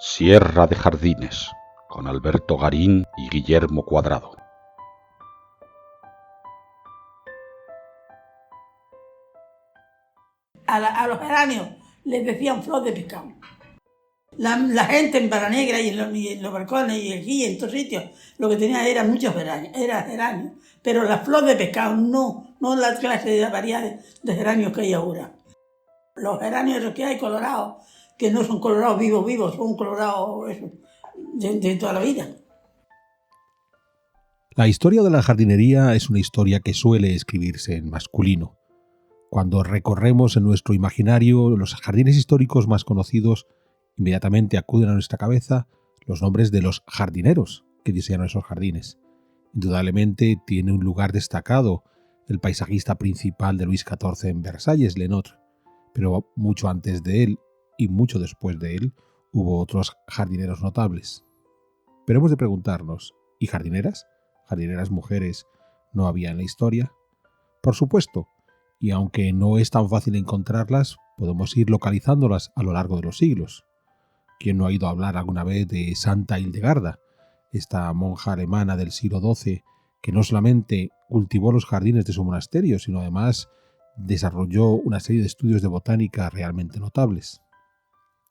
Sierra de Jardines, con Alberto Garín y Guillermo Cuadrado. A los geranios les decían flor de pescado. La gente en Barra Negra y en los balcones y aquí en todos sitios lo que tenía eran muchos geranios, pero la flor de pescado, no la clase de variedad de geranios que hay ahora. Los geranios que hay colorados, que no son colorados vivos, son colorados de toda la vida. La historia de la jardinería es una historia que suele escribirse en masculino. Cuando recorremos en nuestro imaginario los jardines históricos más conocidos, inmediatamente acuden a nuestra cabeza los nombres de los jardineros que diseñaron esos jardines. Indudablemente tiene un lugar destacado el paisajista principal de Luis XIV en Versalles, Lenôtre, pero mucho antes de él y mucho después de él hubo otros jardineros notables. Pero hemos de preguntarnos, ¿y jardineras? ¿Jardineras mujeres no había en la historia? Por supuesto, y aunque no es tan fácil encontrarlas, podemos ir localizándolas a lo largo de los siglos. ¿Quién no ha ido a hablar alguna vez de Santa Hildegarda, esta monja alemana del siglo XII que no solamente cultivó los jardines de su monasterio, sino además desarrolló una serie de estudios de botánica realmente notables?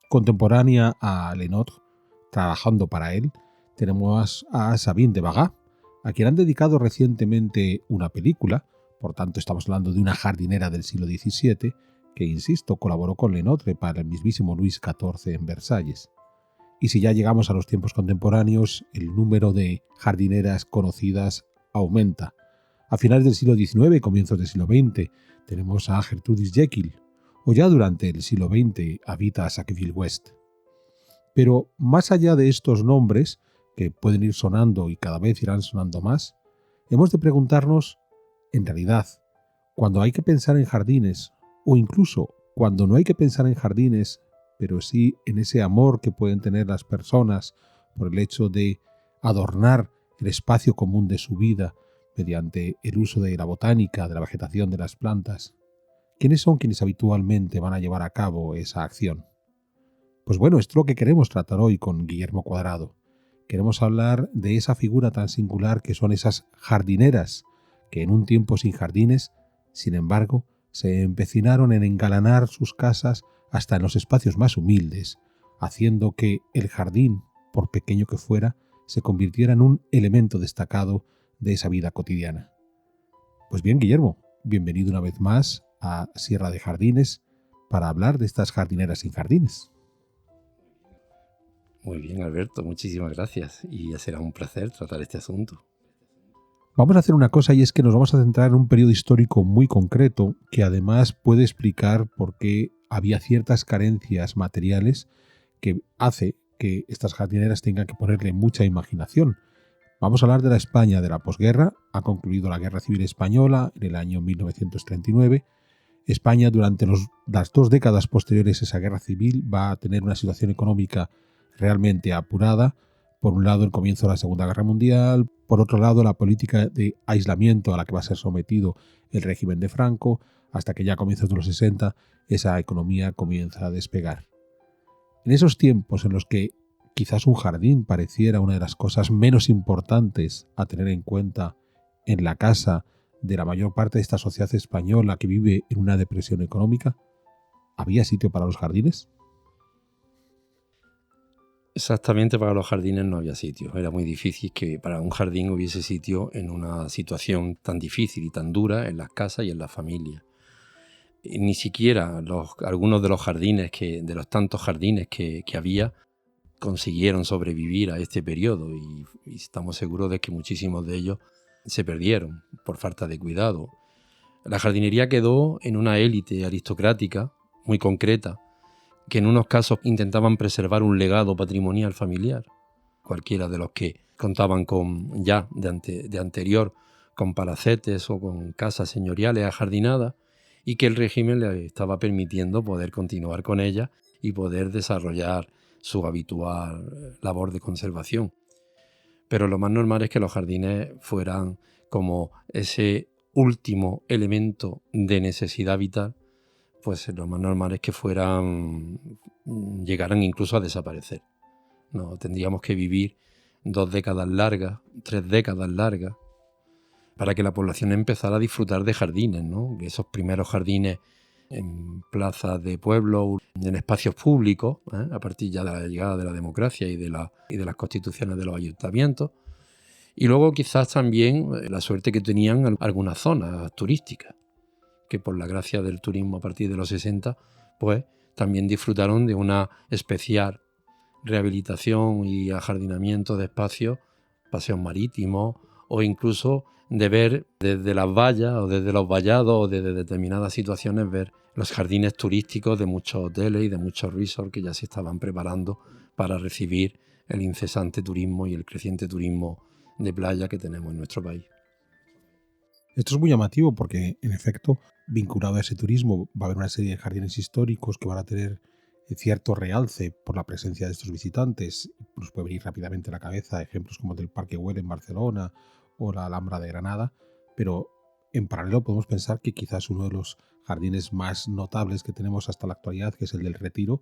Contemporánea a Lenôtre, trabajando para él, tenemos a Sabine de Bagá, a quien han dedicado recientemente una película. Por tanto, estamos hablando de una jardinera del siglo XVII que, insisto, colaboró con Lenôtre para el mismísimo Luis XIV en Versalles. Y si ya llegamos a los tiempos contemporáneos, el número de jardineras conocidas aumenta. A finales del siglo XIX y comienzos del siglo XX tenemos a Gertrudis Jekyll, o ya durante el siglo XX habita Sackville West. Pero más allá de estos nombres, que pueden ir sonando y cada vez irán sonando más, hemos de preguntarnos, en realidad, cuando hay que pensar en jardines, o incluso cuando no hay que pensar en jardines, pero sí en ese amor que pueden tener las personas por el hecho de adornar el espacio común de su vida mediante el uso de la botánica, de la vegetación de las plantas, ¿quiénes son quienes habitualmente van a llevar a cabo esa acción? Pues bueno, esto es lo que queremos tratar hoy con Guillermo Cuadrado. Queremos hablar de esa figura tan singular que son esas jardineras, que en un tiempo sin jardines, sin embargo, se empecinaron en engalanar sus casas hasta en los espacios más humildes, haciendo que el jardín, por pequeño que fuera, se convirtiera en un elemento destacado de esa vida cotidiana. Pues bien, Guillermo, bienvenido una vez más a Sierra de Jardines para hablar de estas jardineras sin jardines. Muy bien, Alberto, muchísimas gracias y ya será un placer tratar este asunto. Vamos a hacer una cosa y es que nos vamos a centrar en un periodo histórico muy concreto que además puede explicar por qué había ciertas carencias materiales que hace que estas jardineras tengan que ponerle mucha imaginación. Vamos a hablar de la España de la posguerra. Ha concluido la Guerra Civil Española en el año 1939. España durante las 2 décadas posteriores a esa guerra civil va a tener una situación económica realmente apurada. Por un lado, el comienzo de la Segunda Guerra Mundial, por otro lado, la política de aislamiento a la que va a ser sometido el régimen de Franco, hasta que ya a comienzos de los 60 esa economía comienza a despegar. En esos tiempos en los que quizás un jardín pareciera una de las cosas menos importantes a tener en cuenta en la casa de la mayor parte de esta sociedad española que vive en una depresión económica, ¿había sitio para los jardines? Exactamente, para los jardines no había sitio. Era muy difícil que para un jardín hubiese sitio en una situación tan difícil y tan dura en las casas y en las familias. Ni siquiera algunos de los jardines, de los tantos jardines que había, consiguieron sobrevivir a este periodo y estamos seguros de que muchísimos de ellos se perdieron por falta de cuidado. La jardinería quedó en una élite aristocrática muy concreta, que en unos casos intentaban preservar un legado patrimonial familiar, cualquiera de los que contaban con ya de anterior con palacetes o con casas señoriales ajardinadas y que el régimen le estaba permitiendo poder continuar con ellas y poder desarrollar su habitual labor de conservación. Pero lo más normal es que los jardines fueran como ese último elemento de necesidad vital, pues lo más normal es que llegaran incluso a desaparecer. No, tendríamos que vivir 2 décadas largas, 3 décadas largas, para que la población empezara a disfrutar de jardines, ¿no? Esos primeros jardines en plazas de pueblo, en espacios públicos, a partir ya de la llegada de la democracia y de las constituciones de los ayuntamientos. Y luego quizás también la suerte que tenían algunas zonas turísticas, que por la gracia del turismo a partir de los 60, pues también disfrutaron de una especial rehabilitación y ajardinamiento de espacios, paseos marítimos, o incluso de ver desde las vallas o desde los vallados o desde determinadas situaciones, ver los jardines turísticos de muchos hoteles y de muchos resorts que ya se estaban preparando para recibir el incesante turismo y el creciente turismo de playa que tenemos en nuestro país. Esto es muy llamativo porque, en efecto, vinculado a ese turismo va a haber una serie de jardines históricos que van a tener cierto realce por la presencia de estos visitantes. Nos puede venir rápidamente a la cabeza ejemplos como el del Parque Güell en Barcelona o la Alhambra de Granada, pero en paralelo podemos pensar que quizás uno de los jardines más notables que tenemos hasta la actualidad, que es el del Retiro,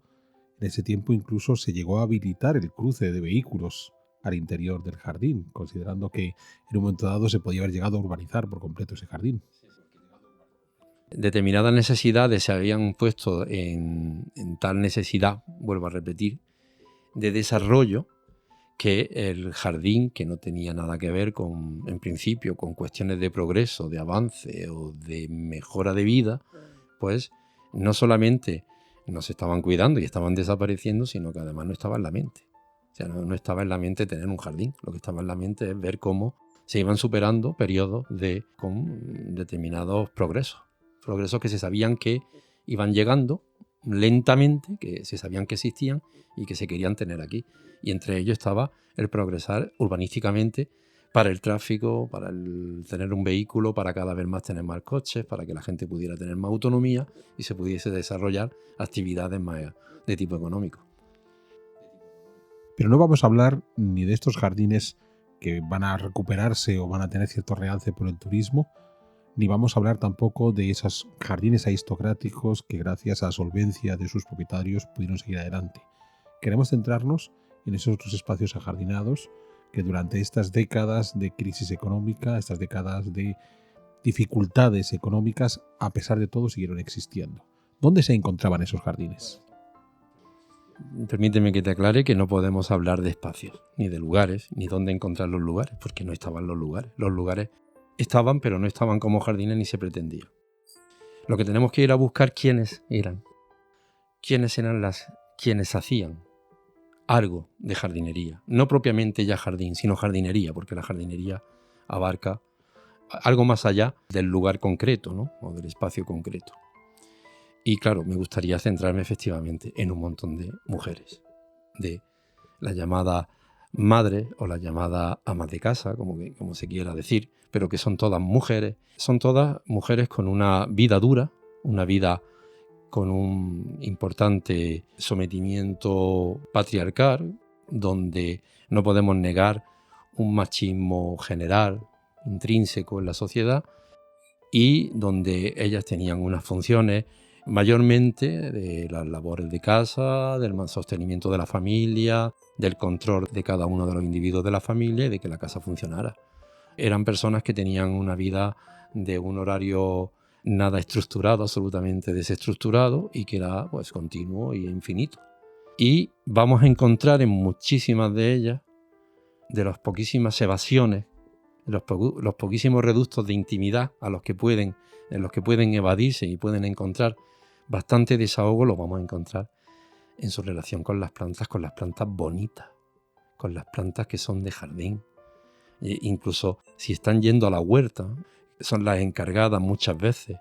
en ese tiempo incluso se llegó a habilitar el cruce de vehículos al interior del jardín, considerando que en un momento dado se podía haber llegado a urbanizar por completo ese jardín. Determinadas necesidades se habían puesto en tal necesidad, vuelvo a repetir, de desarrollo, que el jardín, que no tenía nada que ver con, en principio, con cuestiones de progreso, de avance o de mejora de vida, pues no solamente no se estaban cuidando y estaban desapareciendo, sino que además no estaba en la mente. O sea, no estaba en la mente tener un jardín, lo que estaba en la mente es ver cómo se iban superando periodos con determinados progresos que se sabían que iban llegando lentamente, que se sabían que existían y que se querían tener aquí. Y entre ellos estaba el progresar urbanísticamente para el tráfico, para el tener un vehículo, para cada vez más tener más coches, para que la gente pudiera tener más autonomía y se pudiese desarrollar actividades más de tipo económico. Pero no vamos a hablar ni de estos jardines que van a recuperarse o van a tener cierto realce por el turismo, ni vamos a hablar tampoco de esos jardines aristocráticos que gracias a la solvencia de sus propietarios pudieron seguir adelante. Queremos centrarnos en esos otros espacios ajardinados que durante estas décadas de crisis económica, estas décadas de dificultades económicas, a pesar de todo siguieron existiendo. ¿Dónde se encontraban esos jardines? Permíteme que te aclare que no podemos hablar de espacios, ni de lugares, ni dónde encontrar los lugares, porque no estaban los lugares. Los lugares estaban, pero no estaban como jardines ni se pretendía. Lo que tenemos que ir a buscar quiénes eran quienes hacían algo de jardinería. No propiamente ya jardín, sino jardinería, porque la jardinería abarca algo más allá del lugar concreto, ¿no? O del espacio concreto. Y claro, me gustaría centrarme efectivamente en un montón de mujeres, de la llamada madre o la llamada amas de casa, como se quiera decir, pero que son todas mujeres con una vida dura, una vida con un importante sometimiento patriarcal, donde no podemos negar un machismo general, intrínseco en la sociedad, y donde ellas tenían unas funciones mayormente de las labores de casa, del sostenimiento de la familia, del control de cada uno de los individuos de la familia y de que la casa funcionara. Eran personas que tenían una vida de un horario nada estructurado, absolutamente desestructurado, y que era pues continuo y infinito. Y vamos a encontrar en muchísimas de ellas, de las poquísimas evasiones, los poquísimos reductos de intimidad en los que pueden evadirse y pueden encontrar bastante desahogo, lo vamos a encontrar en su relación con las plantas bonitas, con las plantas que son de jardín. Incluso si están yendo a la huerta, son las encargadas muchas veces,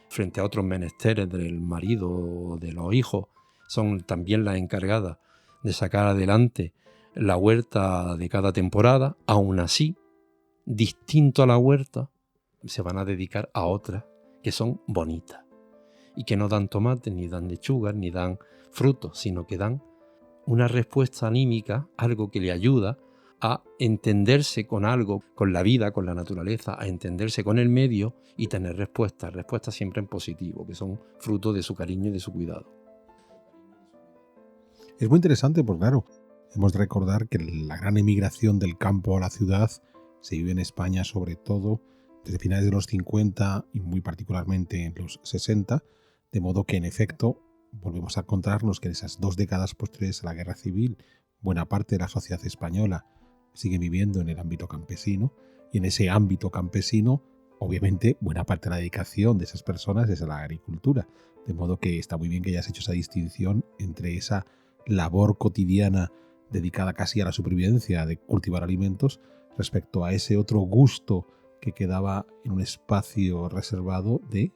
frente a otros menesteres del marido o de los hijos, son también las encargadas de sacar adelante la huerta de cada temporada. Aún así, distinto a la huerta, se van a dedicar a otras que son bonitas y que no dan tomates, ni dan lechugas, ni dan frutos, sino que dan una respuesta anímica, algo que le ayuda a entenderse con algo, con la vida, con la naturaleza, a entenderse con el medio y tener respuestas siempre en positivo, que son fruto de su cariño y de su cuidado. Es muy interesante porque, claro, Hemos de recordar que la gran emigración del campo a la ciudad se vive en España sobre todo desde finales de los 50 y muy particularmente en los 60, de modo que en efecto volvemos a encontrarnos que en esas 2 décadas posteriores a la Guerra Civil buena parte de la sociedad española sigue viviendo en el ámbito campesino, y en ese ámbito campesino obviamente buena parte de la dedicación de esas personas es a la agricultura, de modo que está muy bien que hayas hecho esa distinción entre esa labor cotidiana dedicada casi a la supervivencia de cultivar alimentos respecto a ese otro gusto que quedaba en un espacio reservado de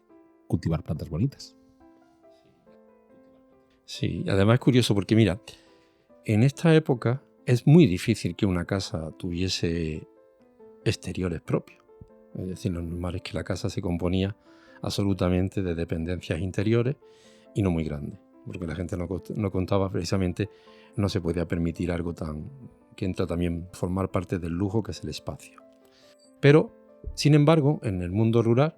cultivar plantas bonitas. Sí, además es curioso porque mira, en esta época es muy difícil que una casa tuviese exteriores propios. Es decir, lo normal es que la casa se componía absolutamente de dependencias interiores y no muy grandes, porque la gente no contaba precisamente, no se podía permitir algo tan que entra también a formar parte del lujo que es el espacio. Pero, sin embargo, en el mundo rural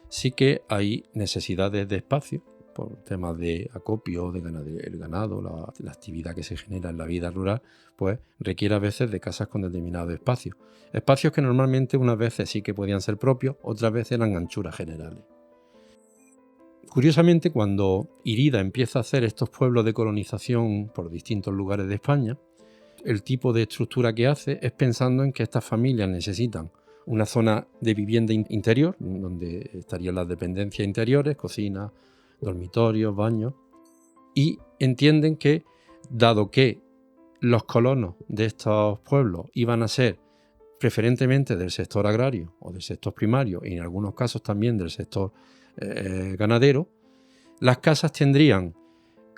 sí que hay necesidades de espacio por temas de acopio, el ganado, la actividad que se genera en la vida rural, pues requiere a veces de casas con determinados espacios. Espacios que normalmente unas veces sí que podían ser propios, otras veces eran anchuras generales. Curiosamente, cuando Irida empieza a hacer estos pueblos de colonización por distintos lugares de España, el tipo de estructura que hace es pensando en que estas familias necesitan una zona de vivienda interior, donde estarían las dependencias interiores, cocina, dormitorios, baños, y entienden que, dado que los colonos de estos pueblos iban a ser preferentemente del sector agrario o del sector primario, y en algunos casos también del sector ganadero, las casas tendrían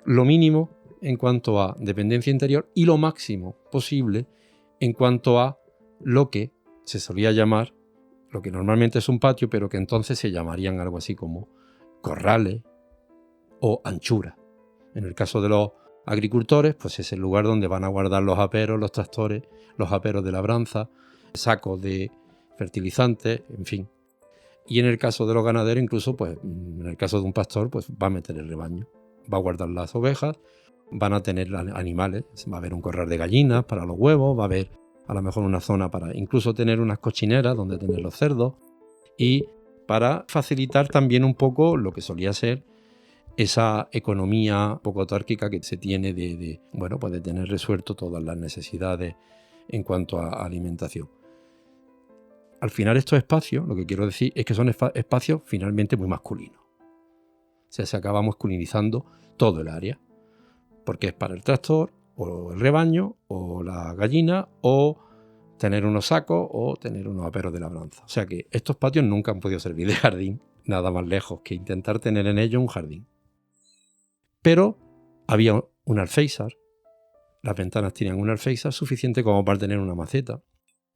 lo mínimo en cuanto a dependencia interior y lo máximo posible en cuanto a lo que se solía llamar, lo que normalmente es un patio, pero que entonces se llamarían algo así como corrales o anchuras. En el caso de los agricultores, pues es el lugar donde van a guardar los aperos, los tractores, los aperos de labranza, sacos de fertilizantes, en fin. Y en el caso de los ganaderos, incluso, pues en el caso de un pastor, pues va a meter el rebaño, va a guardar las ovejas, van a tener animales, va a haber un corral de gallinas para los huevos, va a haber a lo mejor una zona para incluso tener unas cochineras donde tener los cerdos, y para facilitar también un poco lo que solía ser esa economía poco autárquica que se tiene de tener resuelto todas las necesidades en cuanto a alimentación. Al final estos espacios, lo que quiero decir es que son espacios finalmente muy masculinos. O sea, se acaba masculinizando todo el área, porque es para el tractor, o el rebaño, o la gallina, o tener unos sacos, o tener unos aperos de labranza. O sea que estos patios nunca han podido servir de jardín, nada más lejos que intentar tener en ellos un jardín. Pero había un alféizar, las ventanas tenían un alféizar suficiente como para tener una maceta.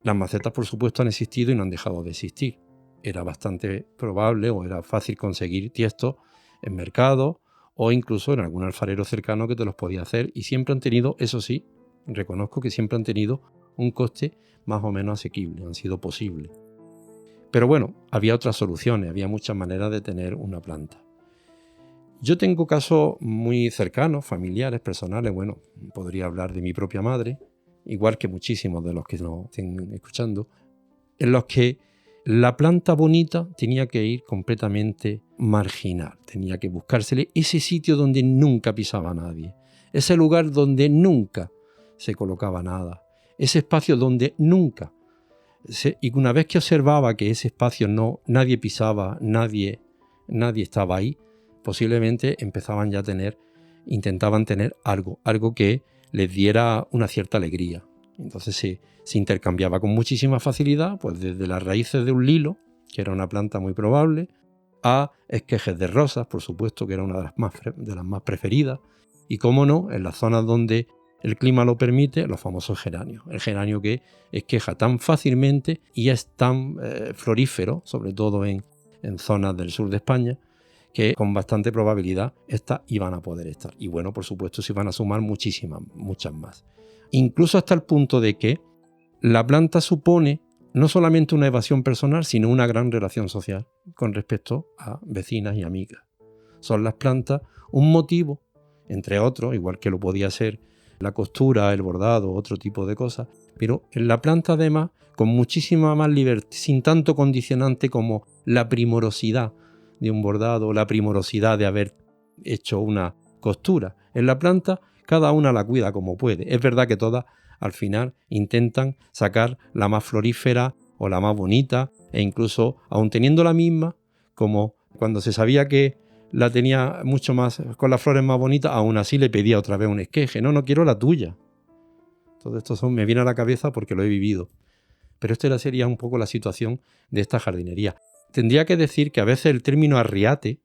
Las macetas, por supuesto, han existido y no han dejado de existir. Era bastante probable o era fácil conseguir tiestos en mercados o incluso en algún alfarero cercano que te los podía hacer, y siempre han tenido, eso sí, reconozco que siempre han tenido un coste más o menos asequible, han sido posibles. Pero bueno, había otras soluciones, había muchas maneras de tener una planta. Yo tengo casos muy cercanos, familiares, personales, bueno, podría hablar de mi propia madre, igual que muchísimos de los que nos estén escuchando, en los que la planta bonita tenía que ir completamente marginal, tenía que buscársele ese sitio donde nunca pisaba nadie, ese lugar donde nunca se colocaba nada, ese espacio donde nunca, y una vez que observaba que ese espacio nadie pisaba, nadie estaba ahí, posiblemente empezaban ya a intentaban tener algo que les diera una cierta alegría. Entonces se intercambiaba con muchísima facilidad, pues desde las raíces de un lilo, que era una planta muy probable, a esquejes de rosas, por supuesto, que era una de las más preferidas, y cómo no, en las zonas donde el clima lo permite, los famosos geranios. El geranio que esqueja tan fácilmente y es tan florífero, sobre todo en zonas del sur de España, que con bastante probabilidad estas iban a poder estar. Y bueno, por supuesto, se iban a sumar muchas más. Incluso hasta el punto de que la planta supone no solamente una evasión personal, sino una gran relación social con respecto a vecinas y amigas. Son las plantas un motivo, entre otros, igual que lo podía ser la costura, el bordado, otro tipo de cosas, pero en la planta además con muchísima más libertad, sin tanto condicionante como la primorosidad de un bordado, la primorosidad de haber hecho una costura. En la planta cada una la cuida como puede. Es verdad que todas al final intentan sacar la más florífera o la más bonita, e incluso aun teniendo la misma, como cuando se sabía que la tenía mucho más con las flores más bonitas, aún así le pedía otra vez un esqueje. No quiero la tuya. Todo esto me viene a la cabeza porque lo he vivido. Pero esta sería un poco la situación de esta jardinería. Tendría que decir que a veces el término arriate,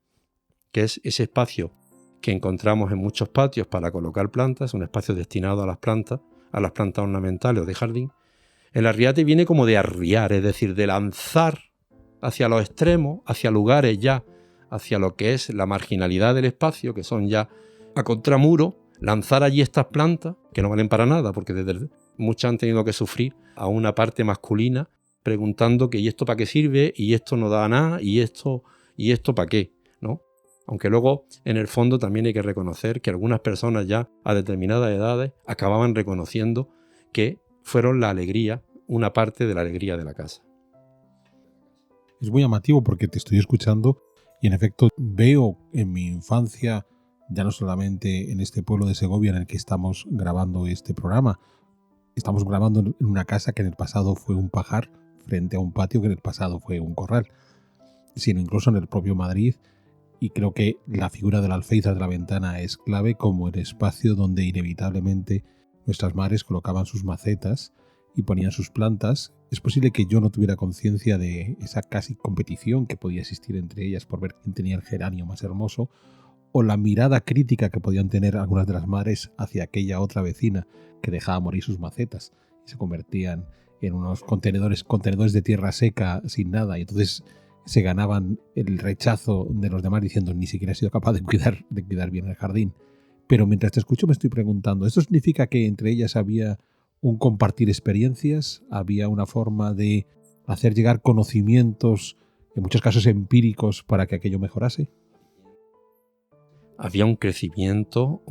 que es ese espacio que encontramos en muchos patios para colocar plantas, un espacio destinado a las plantas ornamentales o de jardín, el arriate viene como de arriar, es decir, de lanzar hacia los extremos, hacia lugares ya, hacia lo que es la marginalidad del espacio, que son ya a contramuro, lanzar allí estas plantas, que no valen para nada, porque muchas han tenido que sufrir a una parte masculina, preguntando que ¿y esto para qué sirve? ¿Y esto no da nada? ¿Y esto para qué? ¿No? Aunque luego, en el fondo, también hay que reconocer que algunas personas ya a determinadas edades acababan reconociendo que fueron la alegría, una parte de la alegría de la casa. Es muy llamativo porque te estoy escuchando y en efecto veo en mi infancia, ya no solamente en este pueblo de Segovia en el que estamos grabando este programa, estamos grabando en una casa que en el pasado fue un pajar frente a un patio que en el pasado fue un corral, sino incluso en el propio Madrid, y creo que la figura del alféizar de la ventana es clave como el espacio donde inevitablemente nuestras madres colocaban sus macetas y ponían sus plantas. Es posible que yo no tuviera conciencia de esa casi competición que podía existir entre ellas por ver quién tenía el geranio más hermoso, o la mirada crítica que podían tener algunas de las madres hacia aquella otra vecina que dejaba morir sus macetas y se convertían en unos contenedores de tierra seca sin nada, y entonces se ganaban el rechazo de los demás diciendo ni siquiera he sido capaz de cuidar bien el jardín. Pero mientras te escucho me estoy preguntando, ¿esto significa que entre ellas había un compartir experiencias, había una forma de hacer llegar conocimientos, en muchos casos empíricos, para que aquello mejorase? Había un crecimiento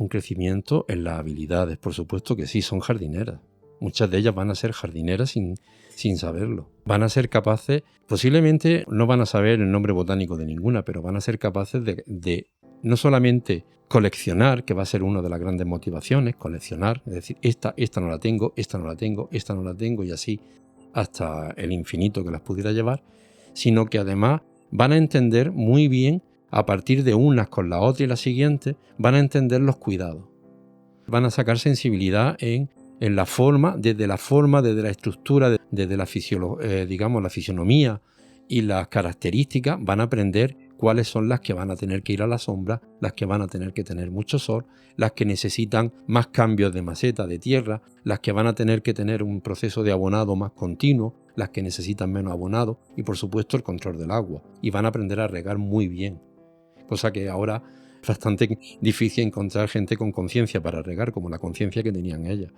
en las habilidades, por supuesto que sí, son jardineras. Muchas de ellas van a ser jardineras sin saberlo. Van a ser capaces, posiblemente no van a saber el nombre botánico de ninguna, pero van a ser capaces de no solamente coleccionar, que va a ser una de las grandes motivaciones, coleccionar, es decir, esta no la tengo, esta no la tengo, esta no la tengo, y así hasta el infinito que las pudiera llevar, sino que además van a entender muy bien, a partir de unas con la otra y la siguiente, van a entender los cuidados. Van a sacar sensibilidad en la forma, desde la estructura, desde la fisionomía y las características, van a aprender cuáles son las que van a tener que ir a la sombra, las que van a tener que tener mucho sol, las que necesitan más cambios de maceta, de tierra, las que van a tener que tener un proceso de abonado más continuo, las que necesitan menos abonado y por supuesto el control del agua. Y van a aprender a regar muy bien, cosa que ahora es bastante difícil encontrar gente con conciencia para regar como la conciencia que tenían ellas.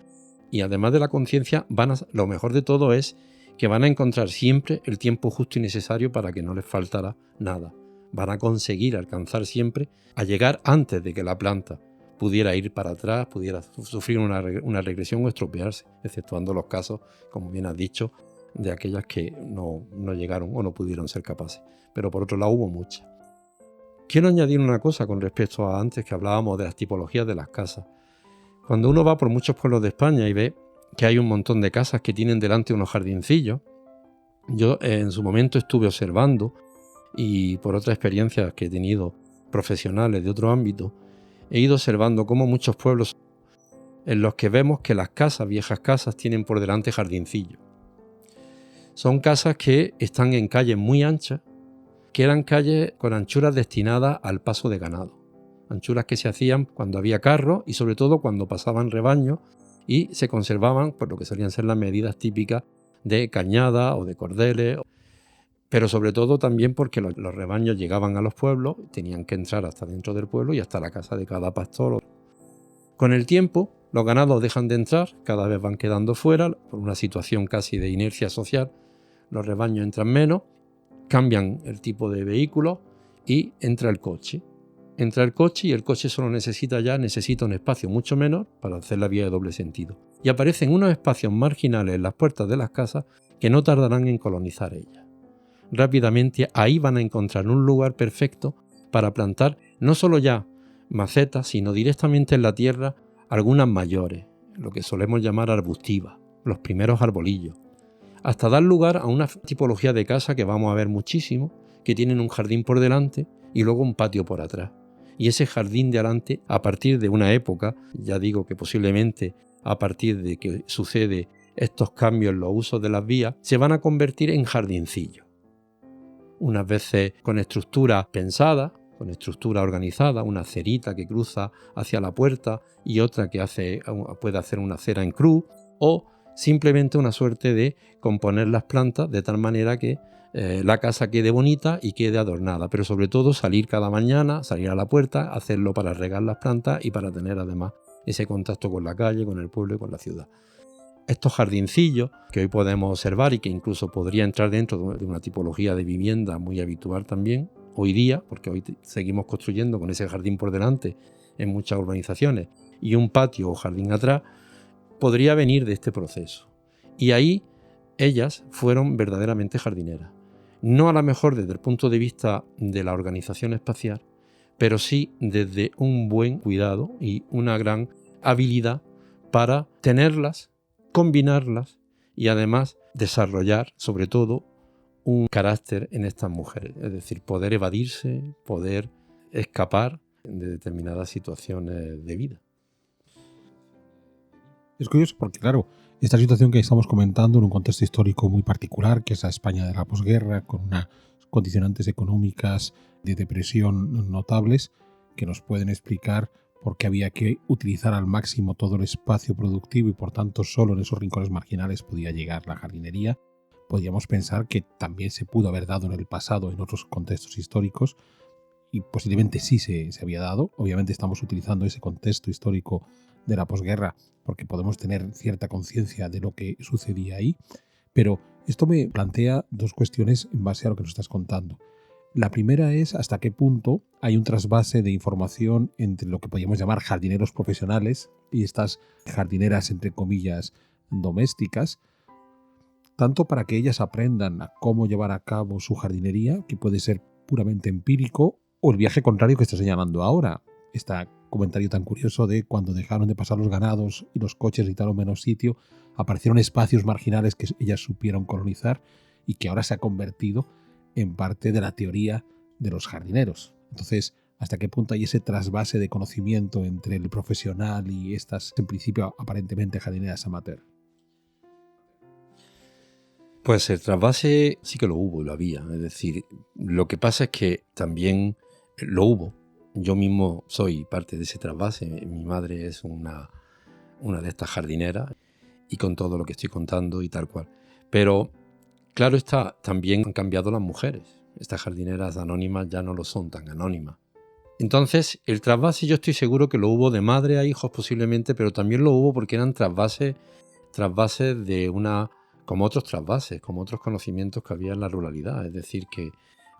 Y además de la conciencia, lo mejor de todo es que van a encontrar siempre el tiempo justo y necesario para que no les faltara nada. Van a conseguir alcanzar siempre a llegar antes de que la planta pudiera ir para atrás, pudiera sufrir una regresión o estropearse, exceptuando los casos, como bien has dicho, de aquellas que no llegaron o no pudieron ser capaces. Pero por otro lado hubo muchas. Quiero añadir una cosa con respecto a antes que hablábamos de las tipologías de las casas. Cuando uno va por muchos pueblos de España y ve que hay un montón de casas que tienen delante unos jardincillos, yo en su momento estuve observando, y por otras experiencias que he tenido profesionales de otro ámbito, he ido observando cómo muchos pueblos en los que vemos que las casas, viejas casas, tienen por delante jardincillos. Son casas que están en calles muy anchas, que eran calles con anchuras destinadas al paso de ganado. Anchuras que se hacían cuando había carros y sobre todo cuando pasaban rebaños y se conservaban por lo que solían ser las medidas típicas de cañada o de cordeles, pero sobre todo también porque los rebaños llegaban a los pueblos, tenían que entrar hasta dentro del pueblo y hasta la casa de cada pastor. Con el tiempo, los ganados dejan de entrar, cada vez van quedando fuera, por una situación casi de inercia social, los rebaños entran menos, cambian el tipo de vehículo y entra el coche. entra el coche y el coche solo necesita un espacio mucho menor para hacer la vía de doble sentido. Y aparecen unos espacios marginales en las puertas de las casas que no tardarán en colonizar ellas. Rápidamente ahí van a encontrar un lugar perfecto para plantar no solo ya macetas, sino directamente en la tierra algunas mayores, lo que solemos llamar arbustivas, los primeros arbolillos, hasta dar lugar a una tipología de casa que vamos a ver muchísimo, que tienen un jardín por delante y luego un patio por atrás. Y ese jardín de adelante, a partir de una época, ya digo que posiblemente a partir de que sucede estos cambios en los usos de las vías, se van a convertir en jardincillos. Unas veces con estructura pensada, con estructura organizada, una acerita que cruza hacia la puerta y otra que puede hacer una acera en cruz, o simplemente una suerte de componer las plantas de tal manera que la casa quede bonita y quede adornada, pero sobre todo salir cada mañana, salir a la puerta, hacerlo para regar las plantas y para tener además ese contacto con la calle, con el pueblo y con la ciudad. Estos jardincillos que hoy podemos observar y que incluso podría entrar dentro de una tipología de vivienda muy habitual también, hoy día, porque hoy seguimos construyendo con ese jardín por delante en muchas urbanizaciones y un patio o jardín atrás, podría venir de este proceso. Y ahí ellas fueron verdaderamente jardineras. No a lo mejor desde el punto de vista de la organización espacial, pero sí desde un buen cuidado y una gran habilidad para tenerlas, combinarlas y además desarrollar sobre todo un carácter en estas mujeres, es decir, poder evadirse, poder escapar de determinadas situaciones de vida. Es curioso porque, claro, esta situación que estamos comentando en un contexto histórico muy particular, que es la España de la posguerra, con unas condicionantes económicas de depresión notables, que nos pueden explicar por qué había que utilizar al máximo todo el espacio productivo y por tanto solo en esos rincones marginales podía llegar la jardinería. Podríamos pensar que también se pudo haber dado en el pasado en otros contextos históricos y posiblemente sí se había dado. Obviamente estamos utilizando ese contexto histórico de la posguerra porque podemos tener cierta conciencia de lo que sucedía ahí, pero esto me plantea dos cuestiones en base a lo que nos estás contando. La primera es hasta qué punto hay un trasvase de información entre lo que podríamos llamar jardineros profesionales y estas jardineras, entre comillas, domésticas, tanto para que ellas aprendan a cómo llevar a cabo su jardinería, que puede ser puramente empírico, o el viaje contrario que está señalando ahora. Este comentario tan curioso de cuando dejaron de pasar los ganados y los coches necesitaron menos sitio, aparecieron espacios marginales que ellas supieron colonizar y que ahora se ha convertido en parte de la teoría de los jardineros. Entonces, ¿hasta qué punto hay ese trasvase de conocimiento entre el profesional y estas, en principio, aparentemente jardineras amateur? Pues el trasvase sí que lo hubo, lo había. Es decir, lo que pasa es que también lo hubo. Yo mismo soy parte de ese trasvase. Mi madre es una de estas jardineras y con todo lo que estoy contando y tal cual. Pero claro está, también han cambiado las mujeres. Estas jardineras anónimas ya no lo son tan anónimas. Entonces, el trasvase yo estoy seguro que lo hubo de madre a hijos posiblemente, pero también lo hubo porque eran trasvases de una, como otros trasvases, como otros conocimientos que había en la ruralidad. Es decir, que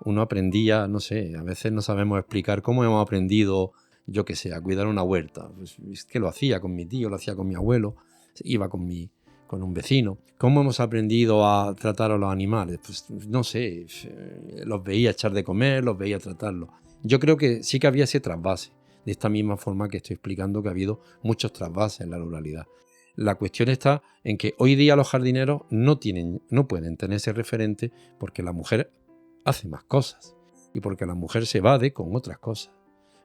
uno aprendía, no sé, a veces no sabemos explicar cómo hemos aprendido, yo qué sé, a cuidar una huerta. Pues es que lo hacía con mi tío, lo hacía con mi abuelo, iba con un vecino. ¿Cómo hemos aprendido a tratar a los animales? Pues no sé, los veía echar de comer, los veía tratarlos. Yo creo que sí que había ese trasvase, de esta misma forma que estoy explicando que ha habido muchos trasvases en la ruralidad. La cuestión está en que hoy día los jardineros no pueden tener ese referente porque la mujer hace más cosas y porque la mujer se evade con otras cosas.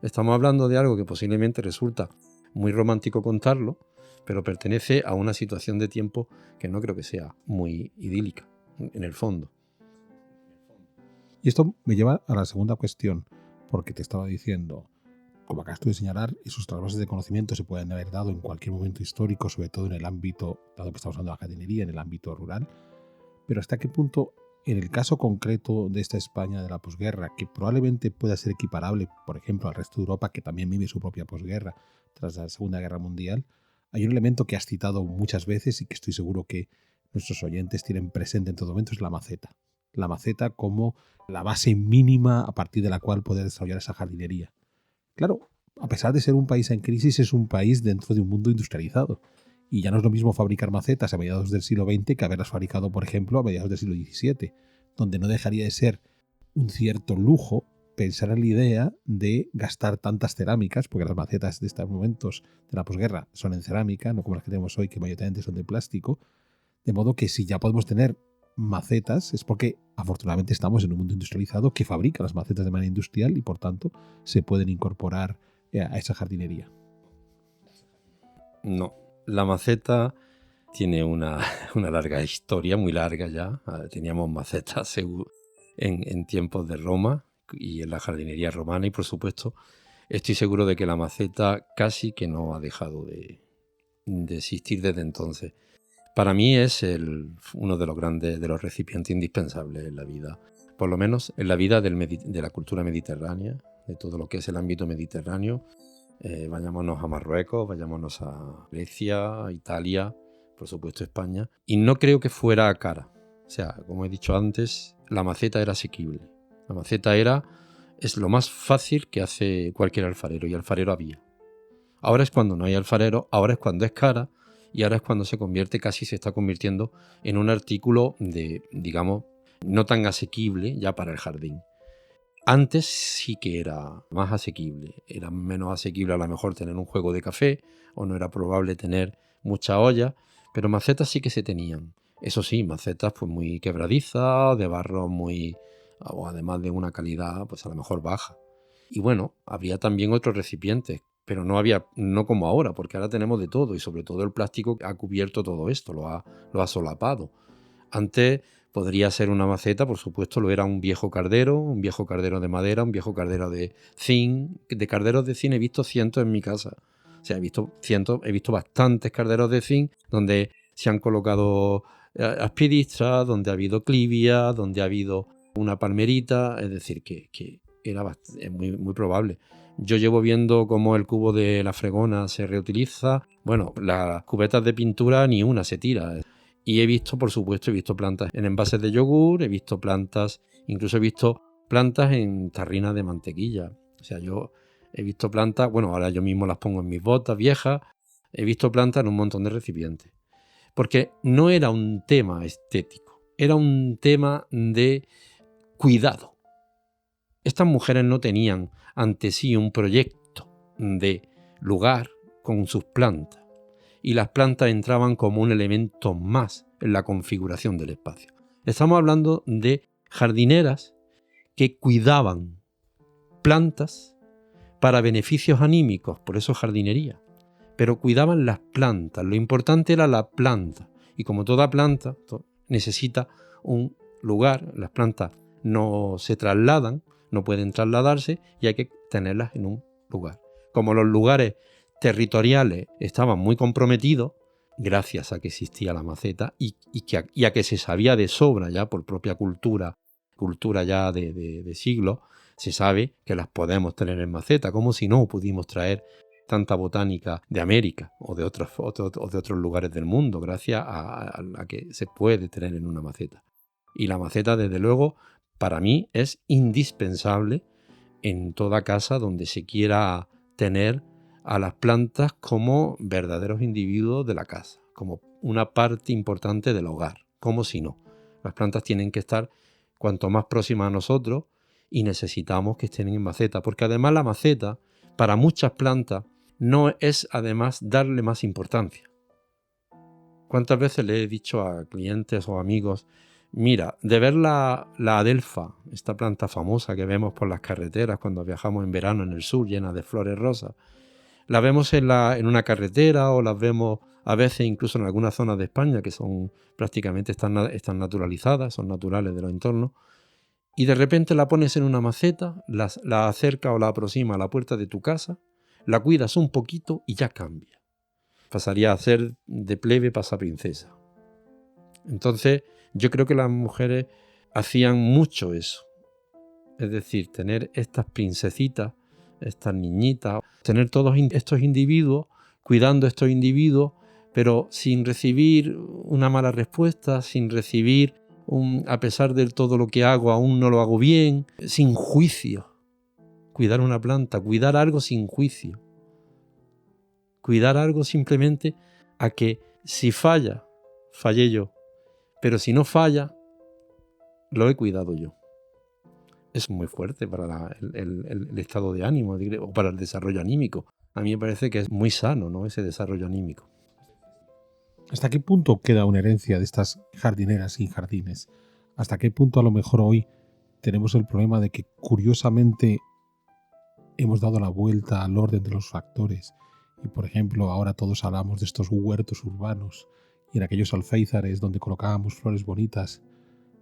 Estamos hablando de algo que posiblemente resulta muy romántico contarlo, pero pertenece a una situación de tiempo que no creo que sea muy idílica, en el fondo. Y esto me lleva a la segunda cuestión, porque te estaba diciendo, como acabas de señalar, esos trasvases de conocimiento se pueden haber dado en cualquier momento histórico, sobre todo en el ámbito, dado que estamos hablando de la jardinería, en el ámbito rural, pero hasta qué punto, en el caso concreto de esta España de la posguerra, que probablemente pueda ser equiparable, por ejemplo, al resto de Europa, que también vive su propia posguerra tras la Segunda Guerra Mundial, hay un elemento que has citado muchas veces y que estoy seguro que nuestros oyentes tienen presente en todo momento, es la maceta. La maceta como la base mínima a partir de la cual poder desarrollar esa jardinería. Claro, a pesar de ser un país en crisis, es un país dentro de un mundo industrializado. Y ya no es lo mismo fabricar macetas a mediados del siglo XX que haberlas fabricado, por ejemplo, a mediados del siglo XVII, donde no dejaría de ser un cierto lujo pensar en la idea de gastar tantas cerámicas, porque las macetas de estos momentos de la posguerra son en cerámica, no como las que tenemos hoy, que mayoritariamente son de plástico, de modo que si ya podemos tener macetas es porque afortunadamente estamos en un mundo industrializado que fabrica las macetas de manera industrial y por tanto se pueden incorporar a esa jardinería. No, la maceta tiene una larga historia, muy larga ya. Teníamos macetas en tiempos de Roma y en la jardinería romana y por supuesto estoy seguro de que la maceta casi que no ha dejado de existir desde entonces. Para mí es uno de los grandes, de los recipientes indispensables en la vida, por lo menos en la vida de la cultura mediterránea, de todo lo que es el ámbito mediterráneo. Vayámonos a Marruecos, vayámonos a Grecia, a Italia, por supuesto España. Y no creo que fuera cara. O sea, como he dicho antes, la maceta era asequible. La maceta es lo más fácil que hace cualquier alfarero, y alfarero había. Ahora es cuando no hay alfarero, ahora es cuando es cara, y ahora es cuando se está convirtiendo en un artículo digamos, no tan asequible ya para el jardín. Antes sí que era más asequible, era menos asequible a lo mejor tener un juego de café, o no era probable tener mucha olla, pero macetas sí que se tenían. Eso sí, macetas pues muy quebradizas, de barro o además de una calidad pues a lo mejor baja. Y bueno, había también otros recipientes, pero no como ahora, porque ahora tenemos de todo y sobre todo el plástico ha cubierto todo esto, lo ha solapado. Antes podría ser una maceta, por supuesto, lo era un viejo cardero de madera, un viejo cardero de zinc. De carderos de zinc he visto cientos en mi casa. O sea, he visto bastantes carderos de zinc donde se han colocado aspidistras, donde ha habido clivia, donde ha habido una palmerita, es decir, que es muy probable. Yo llevo viendo cómo el cubo de la fregona se reutiliza. Bueno, las cubetas de pintura ni una se tira. Y he visto plantas en envases de yogur, incluso he visto plantas en tarrinas de mantequilla. O sea, yo he visto plantas, bueno, ahora yo mismo las pongo en mis botas viejas, he visto plantas en un montón de recipientes. Porque no era un tema estético, era un tema de cuidado. Estas mujeres no tenían ante sí un proyecto de lugar con sus plantas, y las plantas entraban como un elemento más en la configuración del espacio. Estamos hablando de jardineras que cuidaban plantas para beneficios anímicos, por eso jardinería, pero cuidaban las plantas. Lo importante era la planta, y como toda planta necesita un lugar, las plantas no se trasladan, no pueden trasladarse y hay que tenerlas en un lugar. Como los lugares territoriales estaban muy comprometidos, gracias a que existía la maceta y a que se sabía de sobra ya por propia cultura ya de siglos, se sabe que las podemos tener en maceta, como si no pudimos traer tanta botánica de América o de otros lugares del mundo, gracias a que se puede tener en una maceta. Y la maceta, desde luego, para mí es indispensable en toda casa donde se quiera tener a las plantas como verdaderos individuos de la casa, como una parte importante del hogar, como si no. Las plantas tienen que estar cuanto más próximas a nosotros y necesitamos que estén en maceta, porque además la maceta, para muchas plantas, no es además darle más importancia. ¿Cuántas veces le he dicho a clientes o amigos, mira, de ver la adelfa, esta planta famosa que vemos por las carreteras cuando viajamos en verano en el sur, llena de flores rosas, la vemos en una carretera o las vemos a veces incluso en algunas zonas de España que son prácticamente están naturalizadas, son naturales de los entornos, y de repente la pones en una maceta, la acerca o la aproxima a la puerta de tu casa, la cuidas un poquito y ya cambia. Pasaría a ser de plebe pasa princesa. Entonces, yo creo que las mujeres hacían mucho eso. Es decir, tener estas princesitas, estas niñitas, tener todos estos individuos, cuidando a estos individuos, pero sin recibir una mala respuesta, sin recibir a pesar de todo lo que hago, aún no lo hago bien, sin juicio. cuidar una planta, cuidar algo sin juicio. Cuidar algo simplemente a que si falla, fallé yo. Pero si no falla, lo he cuidado yo. Es muy fuerte para el estado de ánimo o para el desarrollo anímico. A mí me parece que es muy sano, ¿no?, ese desarrollo anímico. ¿Hasta qué punto queda una herencia de estas jardineras sin jardines? ¿Hasta qué punto a lo mejor hoy tenemos el problema de que curiosamente hemos dado la vuelta al orden de los factores? Y por ejemplo, ahora todos hablamos de estos huertos urbanos y en aquellos alféizares donde colocábamos flores bonitas,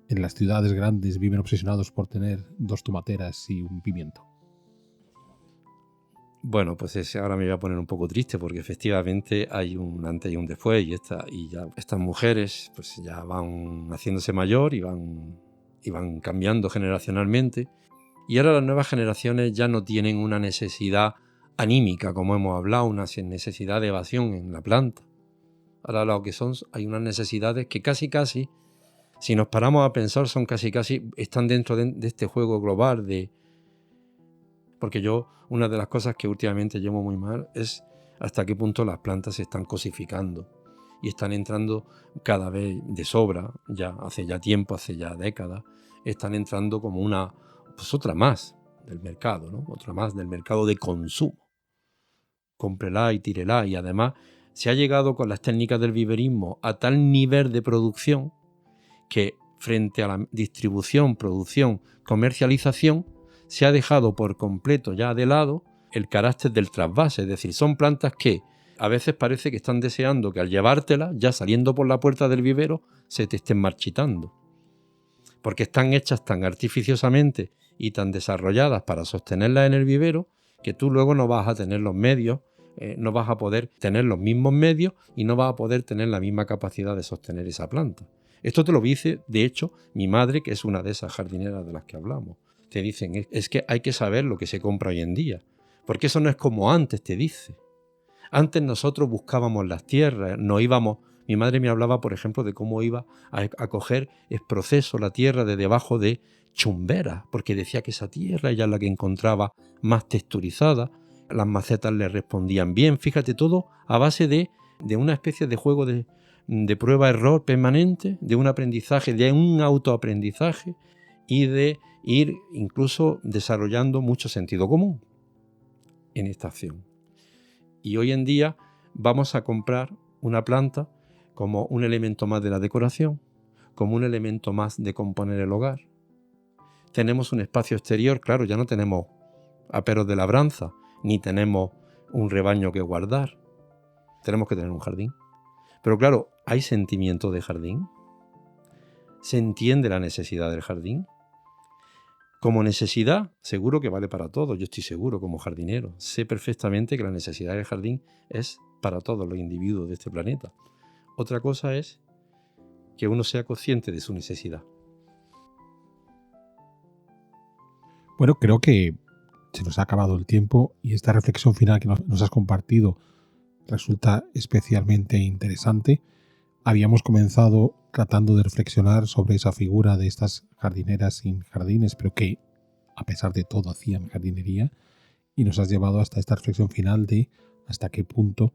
en las ciudades grandes viven obsesionados por tener 2 tomateras y un pimiento. Bueno, pues ahora me voy a poner un poco triste porque efectivamente hay un antes y un después y ya estas mujeres pues ya van haciéndose mayor y van cambiando generacionalmente, y ahora las nuevas generaciones ya no tienen una necesidad anímica, como hemos hablado, una necesidad de evasión en la planta. Ahora lo que hay unas necesidades que casi, si nos paramos a pensar, son casi, están dentro de este juego global porque una de las cosas que últimamente llevo muy mal es hasta qué punto las plantas se están cosificando y están entrando cada vez de sobra, hace ya tiempo, hace ya décadas, están entrando como otra más del mercado, ¿no? Otra más del mercado de consumo. Cómprela y tírela, y además se ha llegado con las técnicas del viverismo a tal nivel de producción que frente a la distribución, producción, comercialización, se ha dejado por completo ya de lado el carácter del trasvase. Es decir, son plantas que a veces parece que están deseando que al llevártelas, ya saliendo por la puerta del vivero, se te estén marchitando. Porque están hechas tan artificiosamente y tan desarrolladas para sostenerlas en el vivero que tú luego no vas a tener los medios, no vas a poder tener los mismos medios y no vas a poder tener la misma capacidad de sostener esa planta. Esto te lo dice, de hecho, mi madre, que es una de esas jardineras de las que hablamos. Te dicen, es que hay que saber lo que se compra hoy en día, porque eso no es como antes, te dice. Antes nosotros buscábamos las tierras, mi madre me hablaba, por ejemplo, de cómo iba a coger el proceso, la tierra de debajo de chumberas, porque decía que esa tierra ella es la que encontraba más texturizada, las macetas le respondían bien, fíjate, todo a base de una especie de juego de prueba-error permanente, de un aprendizaje, de un autoaprendizaje y de ir incluso desarrollando mucho sentido común en esta acción. Y hoy en día vamos a comprar una planta como un elemento más de la decoración, como un elemento más de componer el hogar. Tenemos un espacio exterior, claro, ya no tenemos aperos de labranza, ni tenemos un rebaño que guardar. Tenemos que tener un jardín. Pero claro, ¿hay sentimiento de jardín? ¿Se entiende la necesidad del jardín? Como necesidad, seguro que vale para todos. Yo estoy seguro, como jardinero. Sé perfectamente que la necesidad del jardín es para todos los individuos de este planeta. Otra cosa es que uno sea consciente de su necesidad. Bueno, creo que se nos ha acabado el tiempo y esta reflexión final que nos has compartido resulta especialmente interesante. Habíamos comenzado tratando de reflexionar sobre esa figura de estas jardineras sin jardines, pero que a pesar de todo hacían jardinería, y nos has llevado hasta esta reflexión final de hasta qué punto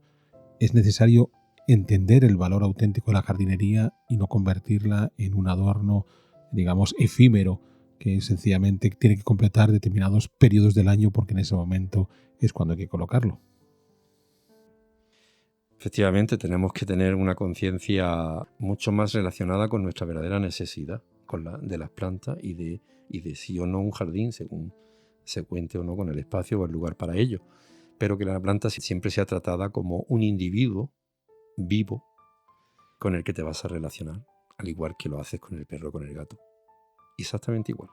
es necesario entender el valor auténtico de la jardinería y no convertirla en un adorno, digamos, efímero, que sencillamente tiene que completar determinados periodos del año porque en ese momento es cuando hay que colocarlo. Efectivamente, tenemos que tener una conciencia mucho más relacionada con nuestra verdadera necesidad de las plantas y de si o no un jardín, según se cuente o no con el espacio o el lugar para ello. Pero que la planta siempre sea tratada como un individuo vivo con el que te vas a relacionar, al igual que lo haces con el perro o con el gato. Exactamente igual.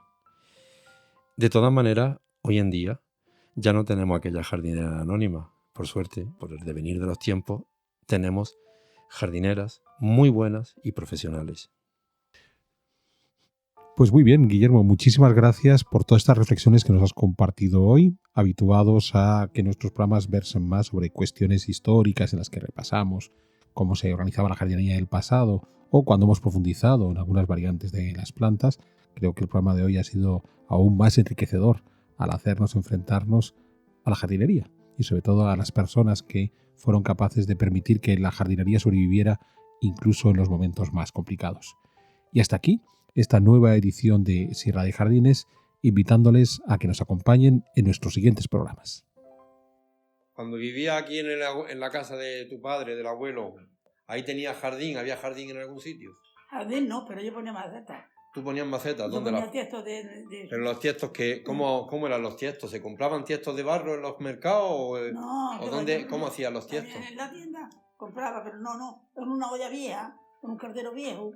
De todas maneras, hoy en día ya no tenemos aquella jardinera anónima. Por suerte, por el devenir de los tiempos, tenemos jardineras muy buenas y profesionales. Pues muy bien, Guillermo, muchísimas gracias por todas estas reflexiones que nos has compartido hoy, habituados a que nuestros programas versen más sobre cuestiones históricas en las que repasamos cómo se organizaba la jardinería del pasado o cuando hemos profundizado en algunas variantes de las plantas. Creo que el programa de hoy ha sido aún más enriquecedor al hacernos enfrentarnos a la jardinería y sobre todo a las personas que fueron capaces de permitir que la jardinería sobreviviera incluso en los momentos más complicados. Y hasta aquí esta nueva edición de Sierra de Jardines, invitándoles a que nos acompañen en nuestros siguientes programas. Cuando vivía aquí en la casa de tu padre, del abuelo, ahí tenía jardín, ¿había jardín en algún sitio? Jardín no, pero yo ponía macetas. ¿Tú ponías macetas? Yo ¿Dónde ponía las...? tiestos de... Pero los tiestos, ¿cómo eran los tiestos? ¿Se compraban tiestos de barro en los mercados? No, ¿O dónde, cómo hacían los tiestos? En la tienda compraba, pero no, en una olla vieja, en un caldero viejo.